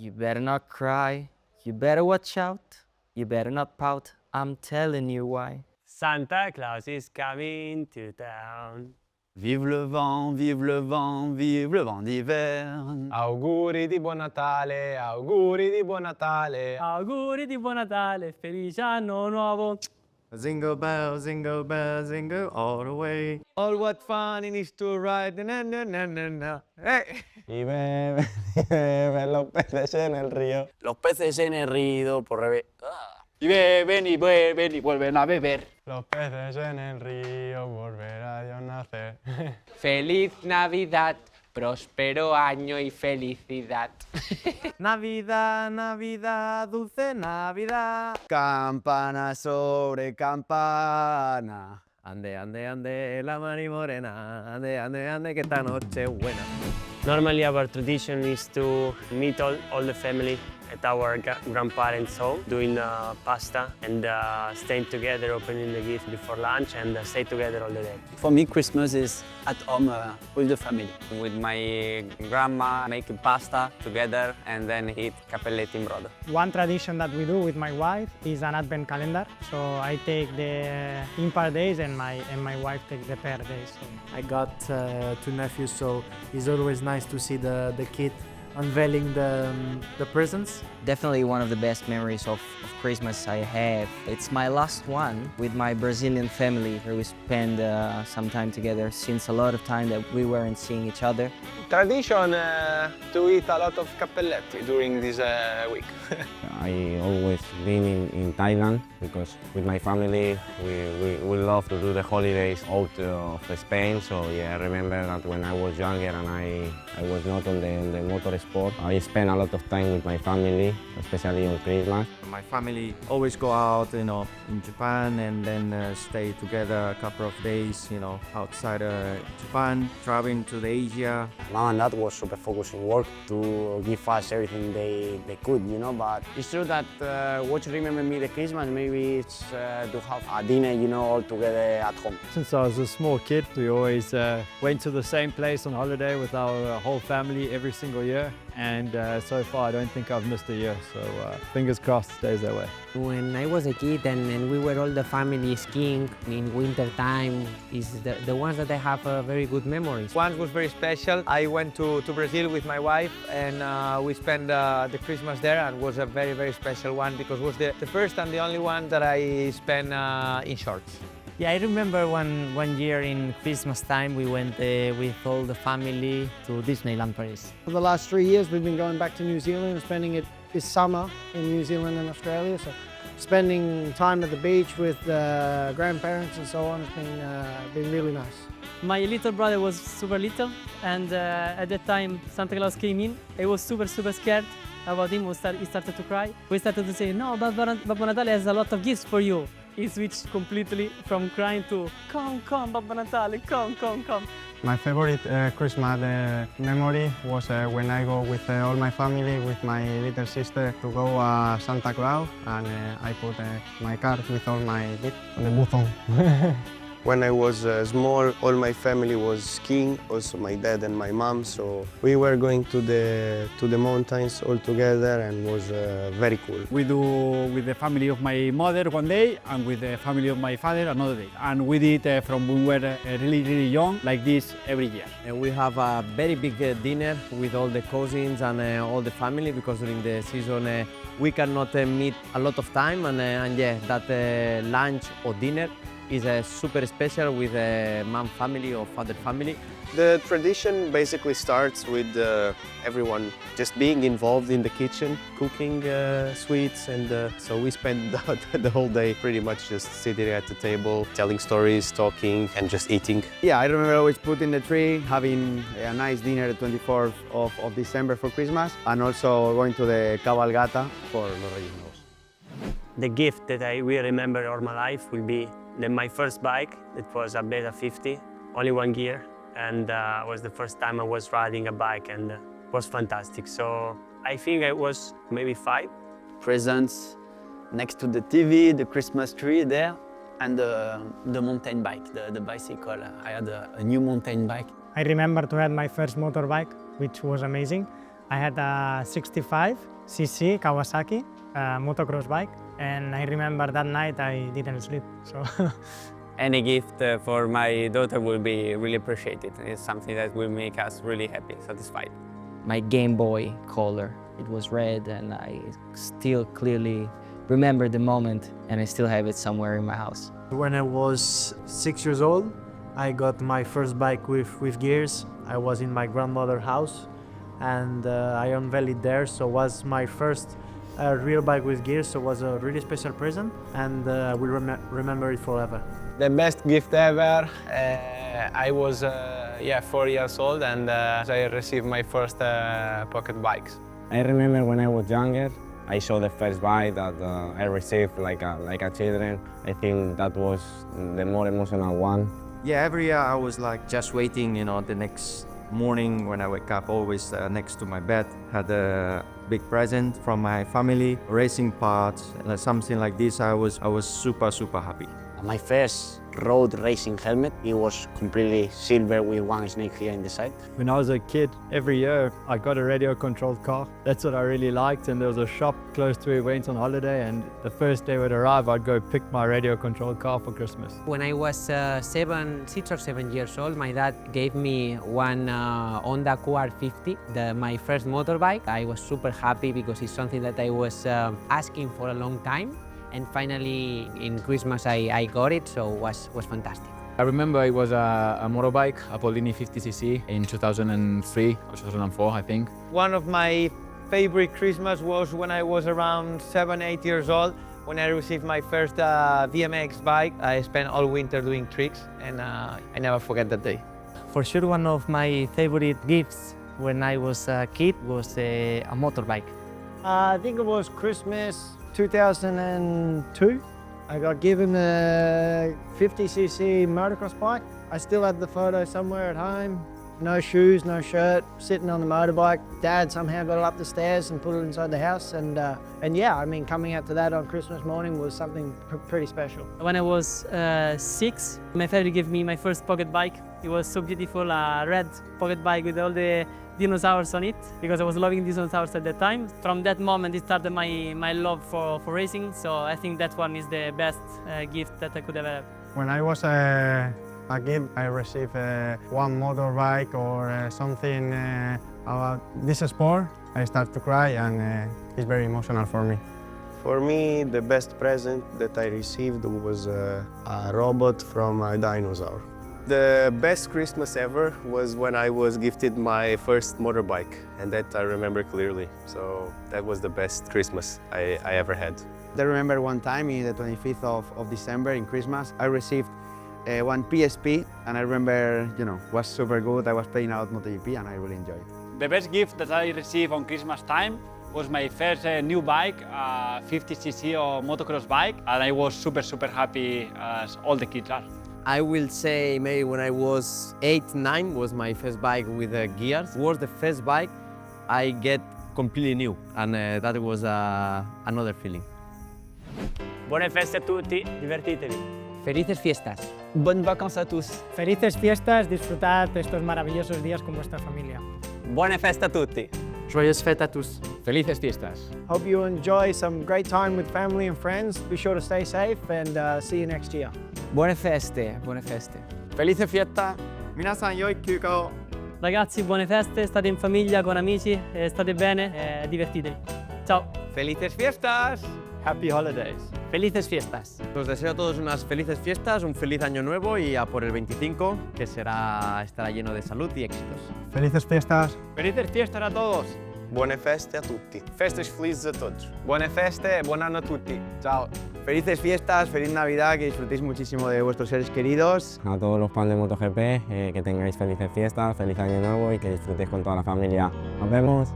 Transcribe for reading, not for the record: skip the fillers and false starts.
You better not cry, you better watch out, you better not pout, I'm telling you why. Santa Claus is coming to town. Vive le vent, vive le vent, vive le vent d'hiver. Auguri di buon Natale, auguri di buon Natale. Auguri di buon Natale, felice anno nuovo. Jingle bells, jingle all the way. All what fun it is to ride, na na na na na. Hey. Y beben los peces en el río. Los peces en el río por Y beben y beben y vuelven a beber. Los peces en el río volverá Dios nacer. Feliz Navidad, próspero año y felicidad. Navidad, Navidad, dulce Navidad. Campana sobre campana. Ande, ande, ande, la mari morena. Ande, ande, ande, que esta noche es buena. Normally our tradition is to meet all the family at our grandparents' home, doing pasta and staying together, opening the gift before lunch and stay together all the day. For me, Christmas is at home with the family. With my grandma, making pasta together and then eat capelletti in brodo. One tradition that we do with my wife is an advent calendar. So I take the impar days and my wife takes the pair days. So. I got two nephews, so it's always nice to see the kid unveiling the presents. Definitely one of the best memories of Christmas I have. It's my last one with my Brazilian family where we spend some time together since a lot of time that we weren't seeing each other. Tradition to eat a lot of cappelletti during this week. I always been in Thailand because with my family we love to do the holidays out of Spain. So yeah, I remember that when I was younger and I was not on the motorsport, I spent a lot of time with my family, especially on Christmas. My family always go out, in Japan and then stay together a couple of days, outside Japan, traveling to the Asia. Mom and Dad was super focused on work to give us everything they could, but it's true that what you remember me the Christmas, maybe it's to have a dinner, all together at home. Since I was a small kid, we always went to the same place on holiday with our whole family every single year. And so far, I don't think I've missed a year, so fingers crossed it stays that way. When I was a kid and we were all the family skiing in winter time, is the ones that I have very good memories. One was very special. I went to Brazil with my wife and we spent the Christmas there, and was a very, very special one because it was the first and the only one that I spent in shorts. Yeah, I remember one year in Christmas time we went with all the family to Disneyland Paris. For the last 3 years we've been going back to New Zealand and spending it this summer in New Zealand and Australia. So spending time at the beach with grandparents and so on has been really nice. My little brother was super little and at that time Santa Claus came in. I was super scared about him. He started to cry. We started to say, no, Babbo Natale has a lot of gifts for you. He switched completely from crying to, come, Babbo Natale, come. My favorite Christmas memory was when I go with all my family, with my little sister, to go Santa Claus, and I put my card with all my gifts on the button. When I was small, all my family was skiing, also my dad and my mom, so we were going to the mountains all together and was very cool. We do with the family of my mother one day and with the family of my father another day. And we did from when we were really young, like this every year. And we have a very big dinner with all the cousins and all the family because during the season we cannot meet a lot of time and yeah, that lunch or dinner is super special with mom family or father family. The tradition basically starts with everyone just being involved in the kitchen, cooking sweets, and so we spend the whole day pretty much just sitting at the table, telling stories, talking, and just eating. Yeah, I remember always putting the tree, having a nice dinner the 24th of December for Christmas, and also going to the cabalgata for Los Reyes Magos. The gift that I will remember all my life will be my first bike. It was a Beta 50, only 1 gear, and it was the first time I was riding a bike, and it was fantastic. So I think I was maybe 5. Presents next to the TV, the Christmas tree there, and the mountain bike, the bicycle. I had a new mountain bike. I remember to have my first motorbike, which was amazing. I had a 65cc Kawasaki motocross bike, and I remember that night I didn't sleep. So Any gift for my daughter will be really appreciated. It's something that will make us really happy, satisfied. My Game Boy Color, it was red, and I still clearly remember the moment, and I still have it somewhere in my house. When I was 6 years old, I got my first bike with gears. I was in my grandmother's house, and I unveiled it there, so it was my first real bike with gears, so it was a really special present, and I will remember it forever. The best gift ever. I was 4 years old, and I received my first pocket bikes. I remember when I was younger, I saw the first bike that I received like a children. I think that was the more emotional one. Yeah, every year I was like just waiting, the next morning when I wake up, always next to my bed, had a big present from my family, racing parts, something like this. I was super happy. My first road racing helmet, it was completely silver with one snake here in the side. When I was a kid, every year I got a radio-controlled car. That's what I really liked, and there was a shop close to where we went on holiday, and the first day we'd arrive, I'd go pick my radio-controlled car for Christmas. When I was 6 or 7 years old, my dad gave me one Honda QR50, my first motorbike. I was super happy because it's something that I was asking for a long time. And finally, in Christmas, I got it, so it was fantastic. I remember it was a motorbike, a Polini 50cc in 2003 or 2004, I think. One of my favorite Christmas was when I was around 7, 8 years old, when I received my first BMX bike. I spent all winter doing tricks, and I never forget that day. For sure, one of my favorite gifts when I was a kid was a motorbike. I think it was Christmas 2002. I got given a 50cc motocross bike. I still have the photo somewhere at home. No shoes, no shirt, sitting on the motorbike. Dad somehow got it up the stairs and put it inside the house. And yeah, I mean, coming out to that on Christmas morning was something pretty special. When I was 6, my family gave me my first pocket bike. It was so beautiful, a red pocket bike with all the dinosaurs on it, because I was loving dinosaurs at that time. From that moment, it started my love for racing, so I think that one is the best gift that I could ever have. When I was a kid, I received one motorbike or something about this sport. I start to cry, and it's very emotional for me. For me, the best present that I received was a robot from a dinosaur. The best Christmas ever was when I was gifted my first motorbike, and that I remember clearly. So that was the best Christmas I ever had. I remember one time in the 25th of December in Christmas, I received one PSP, and I remember, it was super good. I was playing out MotoGP, and I really enjoyed it. The best gift that I received on Christmas time was my first new bike, a 50cc or motocross bike, and I was super happy, as all the kids are. I will say maybe when I was 8, 9 was my first bike with gears. It was the first bike I get completely new, and that was another feeling. Buone feste a tutti, divertitevi. Felices fiestas. Bonnes vacances a tous. Felices fiestas, disfrutad estos maravillosos días con vuestra familia. Buone feste a tutti. Joyeuses fêtes à tous. Felices fiestas. Hope you enjoy some great time with family and friends. Be sure to stay safe, and see you next year. Buone feste, buone feste. Felice fiesta. 皆さん良い休暇を。 Ragazzi, buone feste, state in famiglia con amici, state bene, divertitevi. Ciao. Felices fiestas. Happy holidays. Felices fiestas. Os deseo a todos unas felices fiestas, un feliz año nuevo y a por el 25, que estará lleno de salud y éxitos. Felices fiestas. Felices fiestas a todos. Buone feste a tutti. Festas felizes a todos. Buone feste, buon anno a tutti. Ciao. Felices fiestas, feliz Navidad, que disfrutéis muchísimo de vuestros seres queridos. A todos los fans de MotoGP, que tengáis felices fiestas, feliz año nuevo y que disfrutéis con toda la familia. Nos vemos.